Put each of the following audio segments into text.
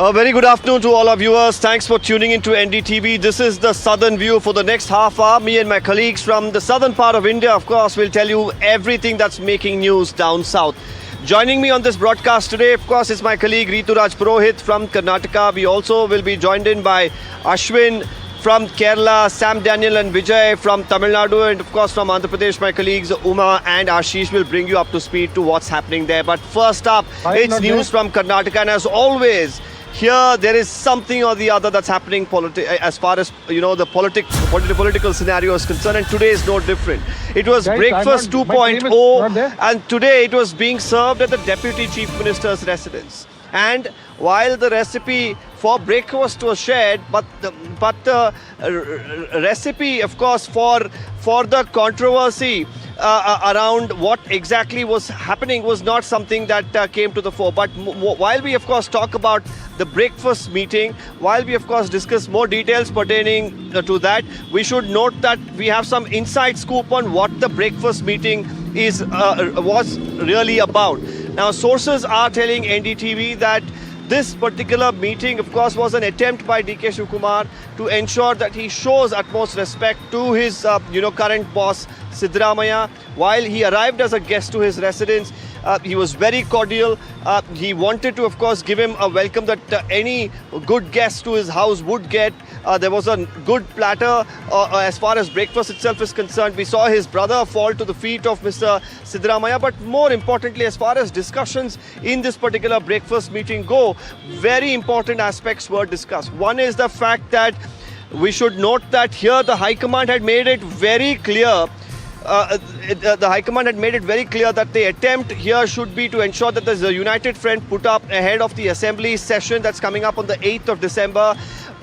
A very good afternoon to all our viewers. Thanks for tuning into NDTV. This is the Southern View for the next half hour. Me and my colleagues from the southern part of India, of course, will tell you everything that's making news down south. Joining me on this broadcast today, of course, is my colleague Rituraj Purohit from Karnataka. We also will be joined in by Ashwin from Kerala, Sam Daniel and Vijay from Tamil Nadu, and of course from Andhra Pradesh, my colleagues Uma and Ashish will bring you up to speed to what's happening there. But first up, it's news from Karnataka, and as always, here there is something or the other that's happening as far as the political scenario is concerned, and today is no different. It was Breakfast 2.0, and today it was being served at the Deputy Chief Minister's residence. And while the recipe for breakfast was shared, but the recipe, of course, for the controversy around what exactly was happening was not something that came to the fore. But while we, of course, talk about the breakfast meeting, while we, of course, discuss more details pertaining to that, we should note that we have some inside scoop on what the breakfast meeting was really about. Now, sources are telling NDTV that this particular meeting, of course, was an attempt by DK Shivakumar to ensure that he shows utmost respect to his, current boss, Siddaramaiah. While he arrived as a guest to his residence, he was very cordial. He wanted to, of course, give him a welcome that any good guest to his house would get. There was a good platter as far as breakfast itself is concerned. We saw his brother fall to the feet of Mr. Siddaramaiah. But more importantly, as far as discussions in this particular breakfast meeting go, very important aspects were discussed. One is the fact that we should note that here the High Command had made it very clear. The High Command had made it very clear that the attempt here should be to ensure that there's a united front put up ahead of the Assembly session that's coming up on the 8th of December.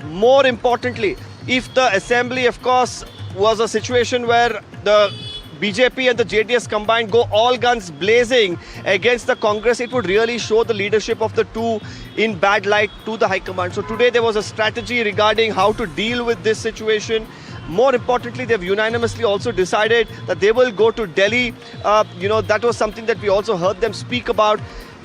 More importantly, if the Assembly, of course, was a situation where the BJP and the JDS combined go all guns blazing against the Congress, it would really show the leadership of the two in bad light to the High Command. So today there was a strategy regarding how to deal with this situation. More importantly, they've unanimously also decided that they will go to Delhi. That was something that we also heard them speak about.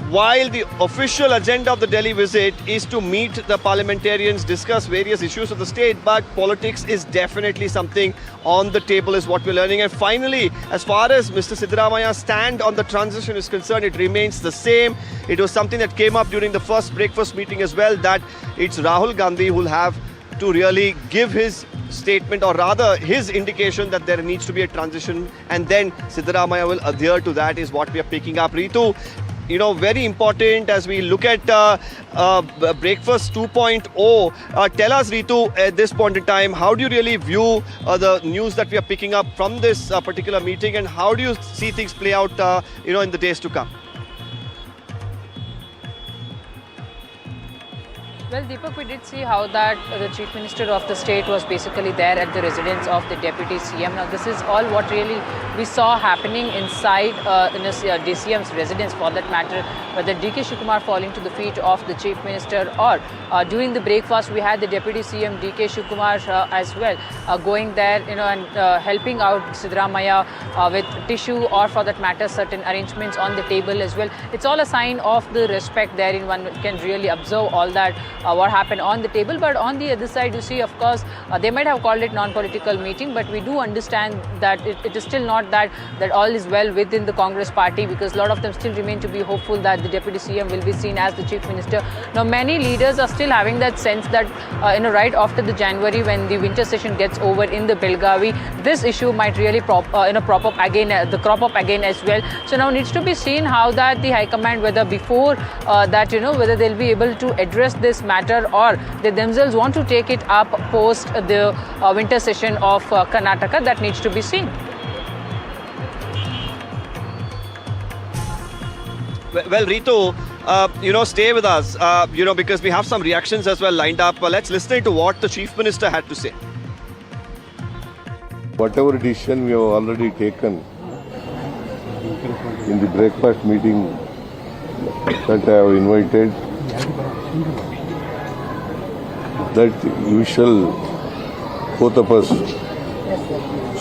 While the official agenda of the Delhi visit is to meet the parliamentarians, discuss various issues of the state, but politics is definitely something on the table is what we're learning. And finally, as far as Mr. Siddaramaiah's stand on the transition is concerned, it remains the same. It was something that came up during the first breakfast meeting as well, that it's Rahul Gandhi who will have to really give his statement, or rather his indication that there needs to be a transition, and then Siddaramaiah will adhere to that, is what we are picking up. Ritu, very important as we look at Breakfast 2.0. Tell us, Ritu, at this point in time, how do you really view the news that we are picking up from this particular meeting, and how do you see things play out, in the days to come? Well, Deepak, we did see how that the Chief Minister of the state was basically there at the residence of the Deputy CM. Now, this is all what really we saw happening inside DCM's residence, for that matter, whether DK Shivakumar falling to the feet of the Chief Minister, or during the breakfast we had the Deputy CM DK Shivakumar as well going there, and helping out Siddaramaiah with tissue, or for that matter certain arrangements on the table as well. It's all a sign of the respect therein. One can really observe all that. What happened on the table. But on the other side, you see, of course, they might have called it non-political meeting, but we do understand that it is still not that all is well within the Congress party, because a lot of them still remain to be hopeful that the Deputy CM will be seen as the Chief Minister. Now, many leaders are still having that sense that, right after the January, when the winter session gets over in the Belgavi, this issue might really crop up again as well. So now needs to be seen how that the High Command, whether before that, whether they'll be able to address this matter, or they themselves want to take it up post the winter session of Karnataka. That needs to be seen. Well, Ritu, stay with us, because we have some reactions as well lined up. Let's listen to what the Chief Minister had to say. Whatever decision we have already taken in the breakfast meeting that I have invited, that we shall, both of us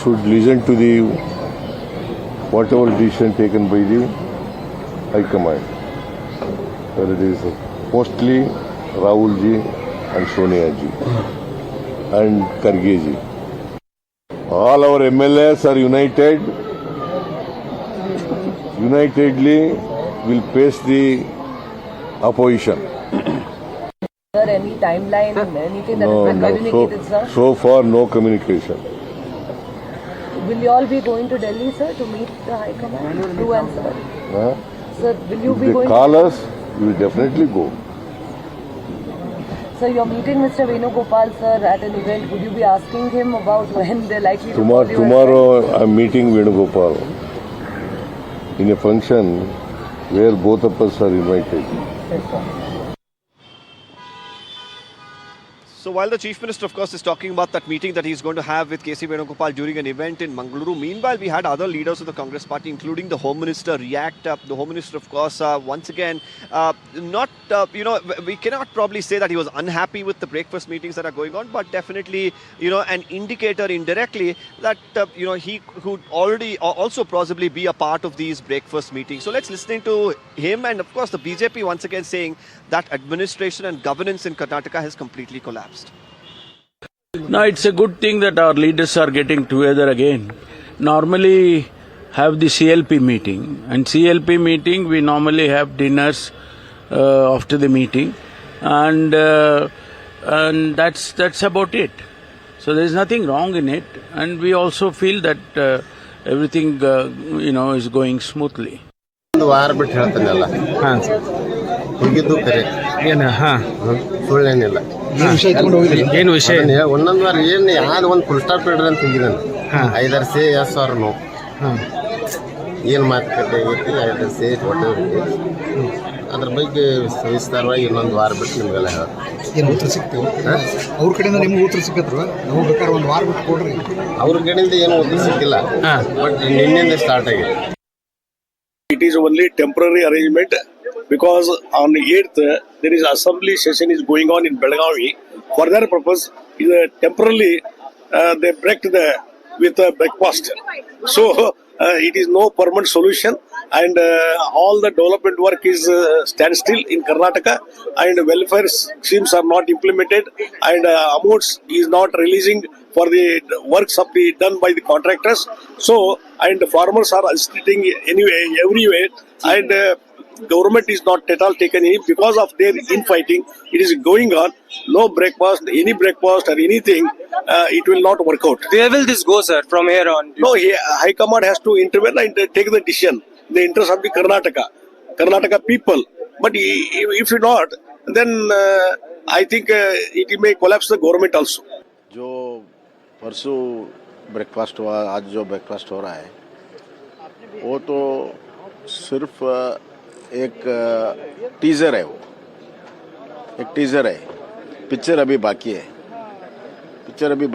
should listen to the whatever decision taken by the High Command. Whether it is mostly Rahul ji and Sonia ji and Karge ji. All our MLAs are united. Unitedly will face the opposition. Sir, any timeline, anything that has been communicated, sir? So far, no communication. Will you all be going to Delhi, sir, to meet the High Command? You and sir. Huh? Sir, will you If be they going? call us, we will definitely go. Sir, you're meeting Mr. Venugopal, sir, at an event. Would you be asking him about when they're likely to call you? Tomorrow, I'm meeting Venugopal in a function where both of us are invited. Yes, sir. So while the Chief Minister, of course, is talking about that meeting that he's going to have with KC Venugopal during an event in Mangaluru, meanwhile, we had other leaders of the Congress party, including the Home Minister, react. The Home Minister, of course, once again, we cannot probably say that he was unhappy with the breakfast meetings that are going on, but definitely, an indicator indirectly that, he could already also possibly be a part of these breakfast meetings. So let's listen to him, and of course, the BJP once again saying that administration and governance in Karnataka has completely collapsed. No, it's a good thing that our leaders are getting together again. Normally have the CLP meeting, and CLP meeting we normally have dinners after the meeting, and that's about it. So there is nothing wrong in it, and we also feel that everything is going smoothly. ಒಂದು ವಾರ ಬಿಟ್ಟು ಹೇಳ್ತಾನಲ್ಲ ಹೋಗಿದ್ದು ಕರೆ ಸುಳ್ಳೇನಿಲ್ಲ ಏನು ವಿಷಯ ಒಂದೊಂದು ವಾರ ಏನು ಯಾವ್ದು ಒಂದು ಫುಲ್ ಸ್ಟಾಪ್ ಇಡ್ರಿ ಅಂತ ಹೋಗಿದ್ದಾನೆ 5 ಸೇ ಎಸ್ ಅವ್ರ ನೋ ಏನು ಮಾತುಕತೆ ಆಗೈತಿ 5 ಸೇ ಅದ್ರ ಬಗ್ಗೆ ಸವಿಸ್ತಾರವಾಗಿ ಇನ್ನೊಂದು ವಾರ ಬಿಟ್ಟು ನಿಮಗೆಲ್ಲ ಏನು ಉತ್ತರ ಸಿಗ್ತೀವಿ ಅವ್ರ ಕಡೆಯಿಂದ ನಿಮ್ಗೆ ಉತ್ತರ ಸಿಕ್ಕತ್ರ ನಾವು ಬೇಕಾದ್ರೆ ಒಂದು ವಾರ ಬಿಟ್ಟು ಕೊಡ್ರಿ ಅವ್ರ ಕಡೆಯಿಂದ ಏನು ಉತ್ತರ ಸಿಕ್ಕಿಲ್ಲ ಬಟ್ ನಿನ್ನೆಯಿಂದ ಸ್ಟಾರ್ಟ್ ಆಗಿದೆ. It is only temporary arrangement because on the 8th there is assembly session is going on in Belagavi. For that purpose, temporarily they break with breakfast. So it is no permanent solution, and all the development work is standstill in Karnataka, and welfare schemes are not implemented, and amounts is not releasing for the works of the done by the contractors. So, and the farmers are sitting anyway everywhere, and government is not at all taken in because of their infighting. It is going on. No breakfast, any breakfast or anything, it will not work out. Where will this go, sir, from here on? No, High Command has to intervene and take the decision in the interest of the Karnataka people. But if not, then I think it may collapse the government also. जो परसों breakfast हुआ, आज जो breakfast हो रहा है वो तो सिर्फ एक टीज़र है, वो एक टीज़र है. पिक्चर अभी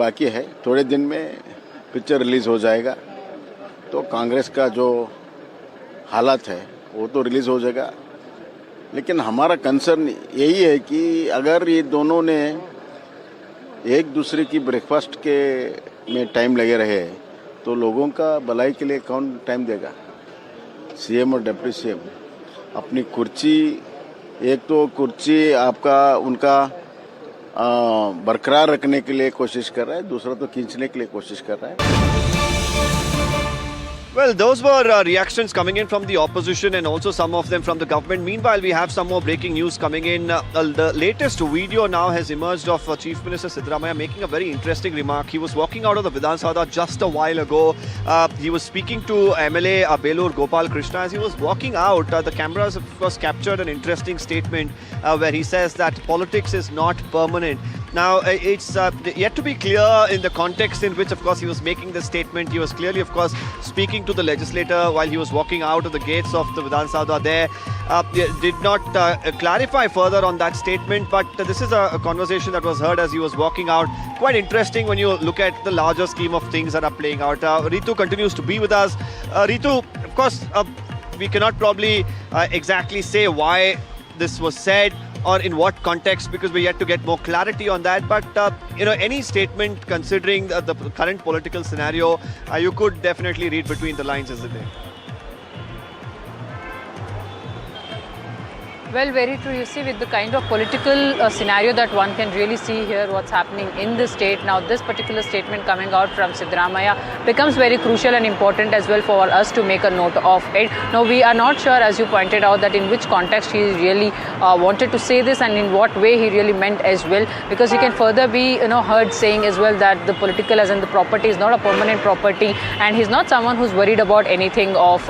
बाकी है. थोड़े दिन में पिक्चर रिलीज़ हो जाएगा तो कांग्रेस का जो हालत है वो तो रिलीज़ हो जाएगा. लेकिन हमारा कंसर्न यही है कि अगर ये दोनों ने एक दूसरे की ब्रेकफास्ट के में टाइम लगे रहे तो लोगों का भलाई के लिए कौन टाइम देगा? सीएम और डिप्टी सीएम अपनी कुर्सी, एक तो कुर्सी आपका उनका बरकरार रखने के लिए कोशिश कर रहा है, दूसरा तो खींचने के लिए कोशिश कर रहा है. Well, those were reactions coming in from the opposition and also some of them from the government. Meanwhile, we have some more breaking news coming in. The latest video now has emerged of Chief Minister Siddaramaiah making a very interesting remark. He was walking out of the Vidhan Sabha just a while ago. He was speaking to MLA Belur Gopal Krishna. As he was walking out, the cameras of course captured an interesting statement where he says that politics is not permanent. Now, it's yet to be clear in the context in which, of course, he was making this statement. He was clearly, of course, speaking to the legislator while he was walking out of the gates of the Vidhan Sabha there. Did not clarify further on that statement, but this is a conversation that was heard as he was walking out. Quite interesting when you look at the larger scheme of things that are playing out. Ritu continues to be with us. Ritu, of course, we cannot probably exactly say why this was said or in what context, because we're yet to get more clarity on that. But any statement considering the current political scenario, you could definitely read between the lines, isn't it? Well, very true. You see, with the kind of political scenario that one can really see here, what's happening in the state now, this particular statement coming out from Siddaramaiah becomes very crucial and important as well for us to make a note of it. Now, we are not sure, as you pointed out, that in which context he really wanted to say this and in what way he really meant as well, because he can further be, heard saying as well that the political, as in the property, is not a permanent property, and he's not someone who's worried about anything of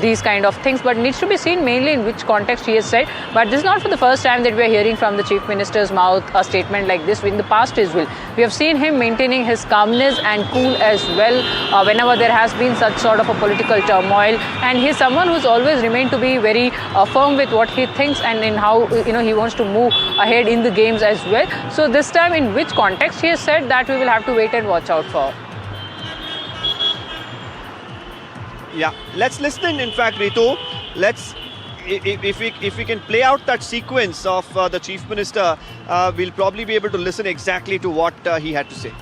these kind of things. But needs to be seen mainly in which context he has said. But this is not for the first time that we are hearing from the Chief Minister's mouth a statement like this. In the past as well, we have seen him maintaining his calmness and cool as well whenever there has been such sort of a political turmoil. And he's someone who's always remained to be very firm with what he thinks and in how he wants to move ahead in the games as well. So this time, in which context he has said, that we will have to wait and watch out for. Yeah, let's listen in fact, Ritu. Let's, if we can play out that sequence of the Chief Minister, we'll probably be able to listen exactly to what he had to say.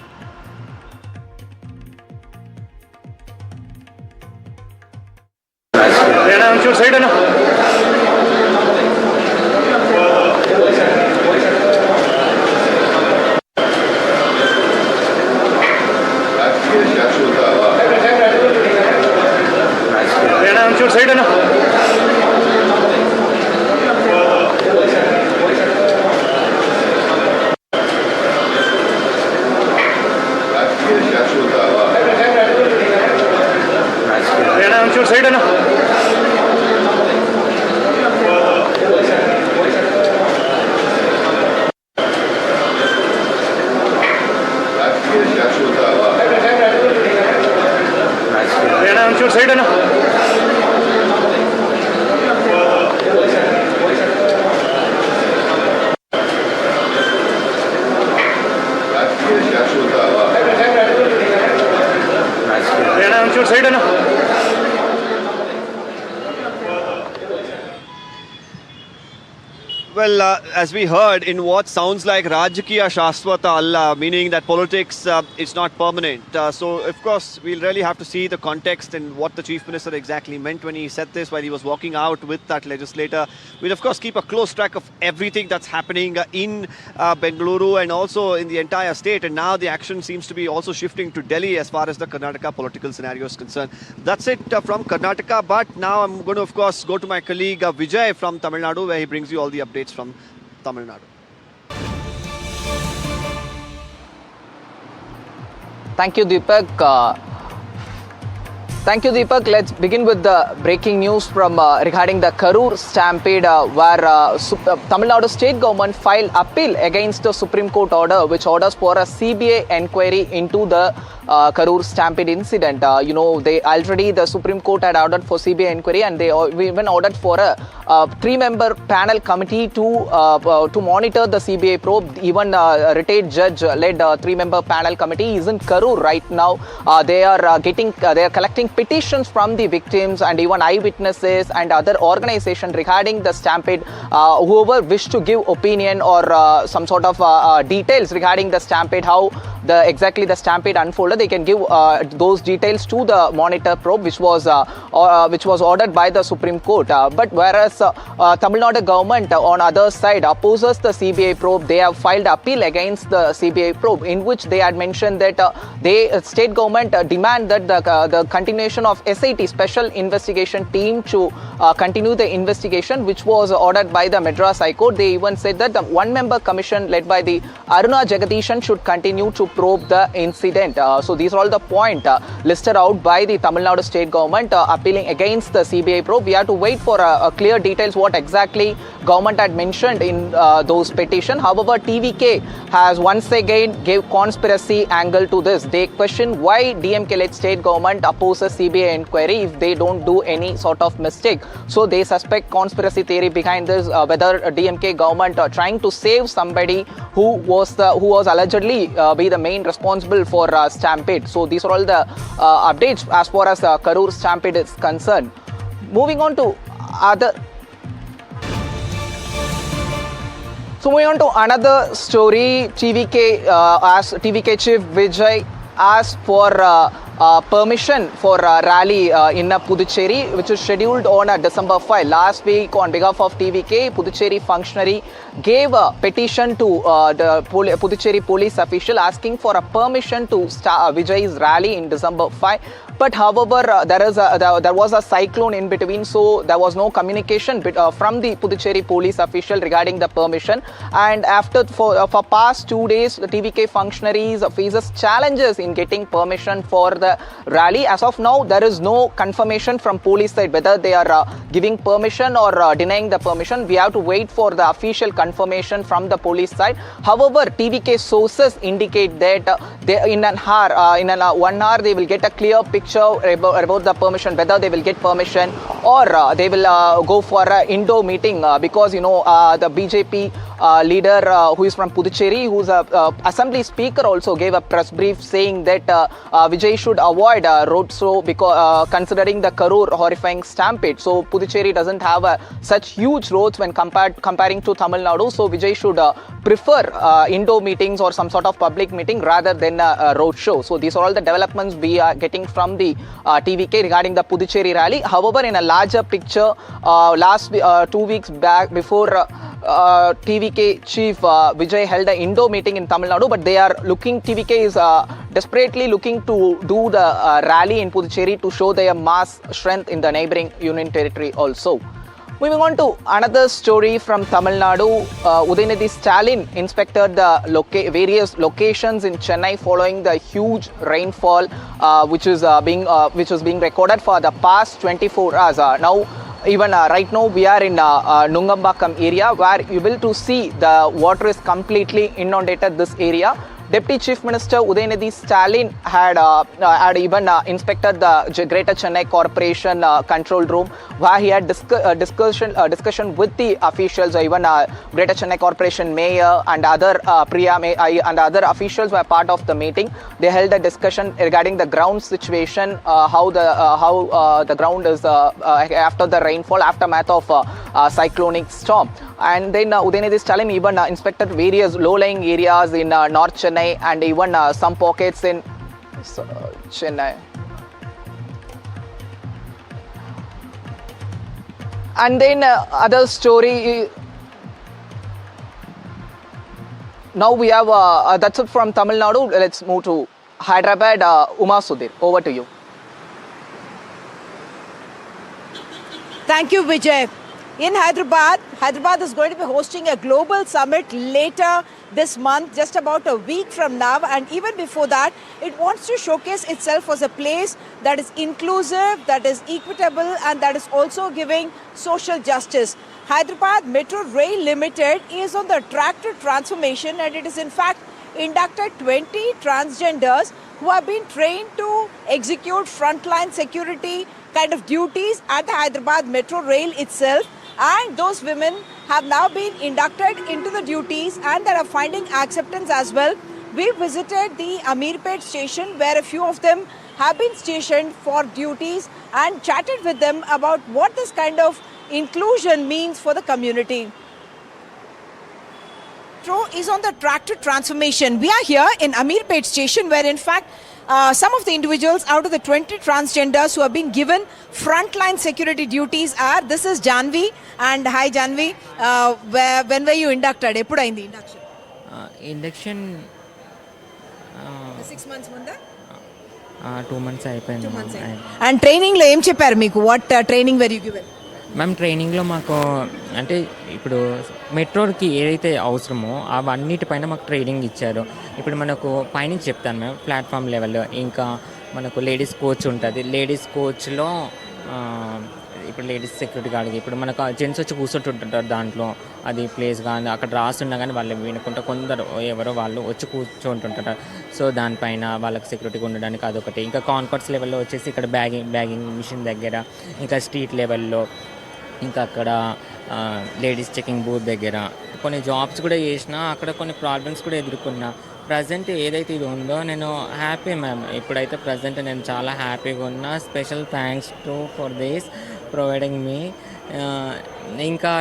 Well, as we heard, in what sounds like Rajakiya Shashwata Allah, meaning that politics is not permanent. So, of course, we'll really have to see the context and what the Chief Minister exactly meant when he said this, while he was walking out with that legislator. We'll, of course, keep a close track of everything that's happening in Bengaluru and also in the entire state. And now the action seems to be also shifting to Delhi as far as the Karnataka political scenario is concerned. That's it from Karnataka. But now I'm going to, of course, go to my colleague Vijay from Tamil Nadu, where he brings you all the updates from Tamil Nadu. Thank you, Deepak. Let's begin with the breaking news from regarding the Karur stampede, where Tamil Nadu state government filed appeal against the Supreme Court order, which orders for a CBI inquiry into the Karur stampede incident. The Supreme Court had ordered for CBI inquiry, and they even ordered for a 3-member panel committee to monitor the CBI probe. Even a retired judge-led 3-member panel committee is in Karur right now. They are collecting petitions from the victims and even eyewitnesses and other organizations regarding the stampede. Whoever wish to give opinion or some sort of details regarding the stampede, how exactly the stampede unfolded, they can give those details to the monitor probe, which was ordered by the Supreme Court. But whereas Tamil Nadu government on other side opposes the CBI probe, they have filed appeal against the CBI probe, in which they had mentioned that state government demand that the continuation of SIT, Special Investigation Team, to continue the investigation, which was ordered by the Madras High Court. They even said that the 1-member commission led by the Aruna Jagadishan should continue to probe the incident. So these are all the points listed out by the Tamil Nadu state government appealing against the CBI probe. We have to wait for clear details what exactly government had mentioned in those petitions. However, TVK has once again gave conspiracy angle to this. They question why DMK-led state government opposes CBI inquiry if they don't do any sort of mistake. So they suspect conspiracy theory behind this, whether DMK government trying to save somebody who was allegedly be the main responsible for stampede. So these are all the updates as far as Karur stampede is concerned. Moving on to another story, TVK chief Vijay asked for permission for rally in Puducherry, which is scheduled on December 5. Last week, on behalf of TVK, Puducherry functionary gave a petition to the Puducherry police official asking for a permission to start Vijay's rally in December 5. But however, there was a cyclone in between, so there was no communication from the Puducherry police official regarding the permission. And for past 2 days, the TVK functionaries faces challenges in getting permission for the rally. As of now, there is no confirmation from police side whether they are giving permission or denying the permission. We have to wait for the official confirmation from the police side. However, TVK sources indicate that in 1 hour they will get a clear picture about the permission, whether they will get permission or they will go for an indoor meeting because the BJP leader who is from Puducherry, who's a assembly speaker, also gave a press brief saying that Vijay should avoid road show because considering the Karur horrifying stampede. So Puducherry doesn't have such huge roads when comparing to Tamil Nadu. So Vijay should prefer indoor meetings or some sort of public meeting rather than a road show. So these are all the developments we are getting from the TVK regarding the Puducherry rally. However, in a larger picture, last 2 weeks back, before TVK chief Vijay held an indoor meeting in Tamil Nadu, but TVK is desperately looking to do the rally in Puducherry to show their mass strength in the neighboring union territory also. Moving on to another story from Tamil Nadu, Udayanidhi Stalin inspected the various locations in Chennai following the huge rainfall which is being recorded for the past 24 hours. Now, even right now, we are in Nungambakam area where you will to see the water is completely inundated this area. Deputy Chief Minister Udayanidhi Stalin had even inspected the Greater Chennai Corporation control room, where he had discussion with the officials. Even Greater Chennai Corporation Mayor and other and other officials were part of the meeting. They held a discussion regarding the ground situation, how the ground is after the rainfall, aftermath of cyclonic storm. And then Udayanidhi Stalin even inspected various low-lying areas in North Chennai and even some pockets in Chennai. And then other story. Now we have that's it from Tamil Nadu. Let's move to Hyderabad. Uma Sudhir, over to you. Thank you, Vijay. In Hyderabad is going to be hosting a global summit later this month, just about a week from now. And even before that, it wants to showcase itself as a place that is inclusive, that is equitable, and that is also giving social justice. Hyderabad Metro Rail Limited is on the track to transformation, and it is in fact inducted 20 transgenders who have been trained to execute frontline security kind of duties at the Hyderabad Metro Rail itself. And those women have now been inducted into the duties and they are finding acceptance as well. We visited the Amirpet station where a few of them have been stationed for duties and chatted with them about what this kind of inclusion means for the community. Metro is on the track to transformation. We are here in Amirpet station where in fact some of the individuals out of the 20 transgenders who have been given frontline security duties are, this is Janvi, and hi Janvi, when were you inducted? Eppudu ayindi induction? Induction 6 months munda? 2 months అయిపోయింది. 2 months అయింది. And training లో ఏం చెప్పారు మీకు? What training were you given? Ma'am ట్రైనింగ్లో మాకు అంటే ఇప్పుడు మెట్రోకి ఏదైతే అవసరమో అవన్నిటిపైన మాకు ట్రైనింగ్ ఇచ్చారు. ఇప్పుడు మనకు పైనుంచి చెప్తాను మ్యామ్, ప్లాట్ఫామ్ లెవెల్లో ఇంకా మనకు లేడీస్ కోచ్ ఉంటుంది. లేడీస్ కోచ్లో ఇప్పుడు లేడీస్ సెక్యూరిటీ గార్డ్కి ఇప్పుడు మనకు జెంట్స్ వచ్చి కూర్చుంటుంటారు దాంట్లో, అది ప్లేస్ కానీ అక్కడ రాస్తున్నా కానీ వాళ్ళు వినుకుంటా కొందరు ఎవరో వాళ్ళు వచ్చి కూర్చుంటుంటారు. సో దానిపైన వాళ్ళకి సెక్యూరిటీగా ఉండడానికి అదొకటి. ఇంకా కాన్ఫర్ట్స్ లెవెల్లో వచ్చేసి ఇక్కడ బ్యాగింగ్ మిషన్ దగ్గర, ఇంకా స్ట్రీట్ లెవెల్లో, ఇంకా అక్కడ లేడీస్ చెకింగ్ బూత్ దగ్గర కొన్ని జాబ్స్ కూడా చేసిన, అక్కడ కొన్ని ప్రాబ్లమ్స్ కూడా ఎదుర్కొన్నా. ప్రజెంట్ ఏదైతే ఇది ఉందో నేను హ్యాపీ మ్యామ్. ఇప్పుడైతే ప్రజెంట్ నేను చాలా హ్యాపీగా ఉన్నా. Special thanks to for this providing me. ఇంకా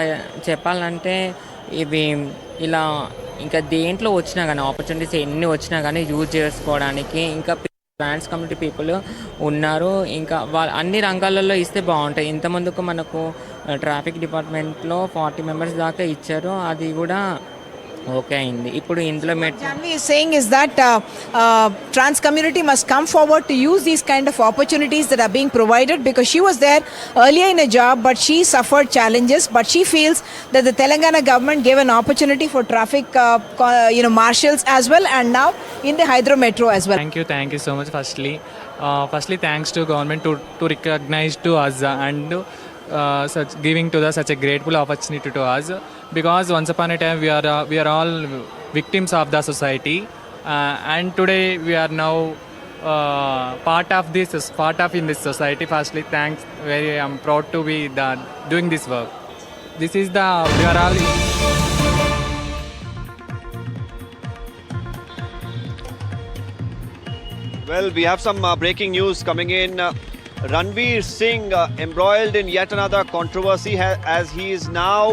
చెప్పాలంటే ఇవి ఇలా ఇంకా దేంట్లో వచ్చినా కానీ ఆపర్చునిటీస్ ఎన్ని వచ్చినా కానీ యూజ్ చేసుకోవడానికి ఇంకా ట్రాన్స్ కమ్యూనిటీ పీపుల్ ఉన్నారు. ఇంకా అన్ని రంగాలలో ఇస్తే బాగుంటాయి. ఇంతమందుకు మనకు ట్రాఫిక్ డిపార్ట్మెంట్లో 40 మెంబర్స్ దాకా ఇచ్చారు. అది కూడా ఓకే అయింది. ఇప్పుడు ఇందులో Janvi is saying is that trans community must come forward to use these kind of opportunities that are being provided, because she was there earlier in a job but she suffered challenges, but she feels that the Telangana government gave an opportunity for traffic marshals as well, and now in the Hydro Metro as well. Thank you so much. Firstly thanks to government to recognize to us and giving to us such a grateful opportunity to us, because once upon a time we are all victims of the society, and today we are now part of in this society. Firstly thanks, I'm proud to be doing this work. This is we are all. Well, we have some breaking news coming in. Ranveer Singh embroiled in yet another controversy as he is now,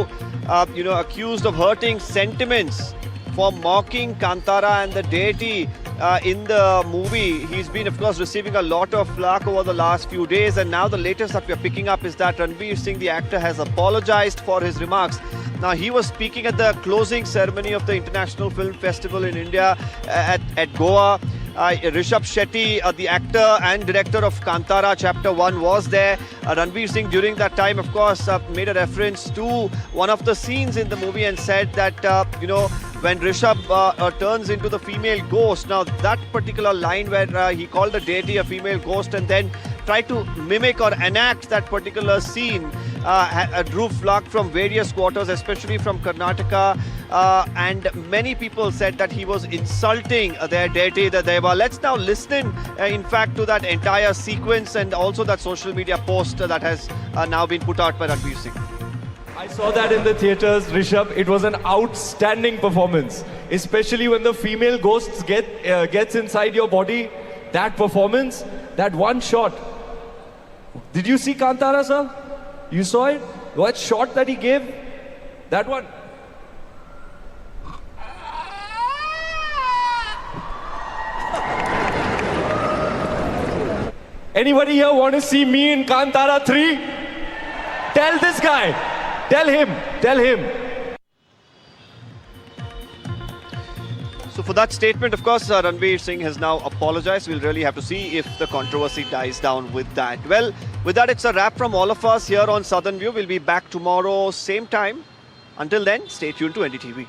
accused of hurting sentiments for mocking Kantara and the deity in the movie. He's been, of course, receiving a lot of flack over the last few days, and now the latest that we are picking up is that Ranveer Singh, the actor, has apologized for his remarks. Now, he was speaking at the closing ceremony of the International Film Festival in India at Goa. Rishabh Shetty, the actor and director of Kantara Chapter 1, was there. Ranveer Singh during that time, of course, made a reference to one of the scenes in the movie and said that, when Rishabh turns into the female ghost, now that particular line where he called the deity a female ghost and then tried to mimic or enact that particular scene, drew flack from various quarters, especially from Karnataka, and many people said that he was insulting their deity, the Deva. Let's now listen, in fact, to that entire sequence and also that social media post that has now been put out by Ranveer Singh. I saw that in the theatres, Rishabh. It was an outstanding performance, especially when the female ghosts gets inside your body. That performance, that one shot. Did you see Kantara, sir? You saw it? What shot that he gave? That one. Anybody here want to see me in Kantara 3? Tell this guy. Tell him. So for that statement, of course, Ranveer Singh has now apologized. We'll really have to see if the controversy dies down with that. Well, with that, it's a wrap from all of us here on Southern View. We'll be back tomorrow, same time. Until then, stay tuned to NDTV.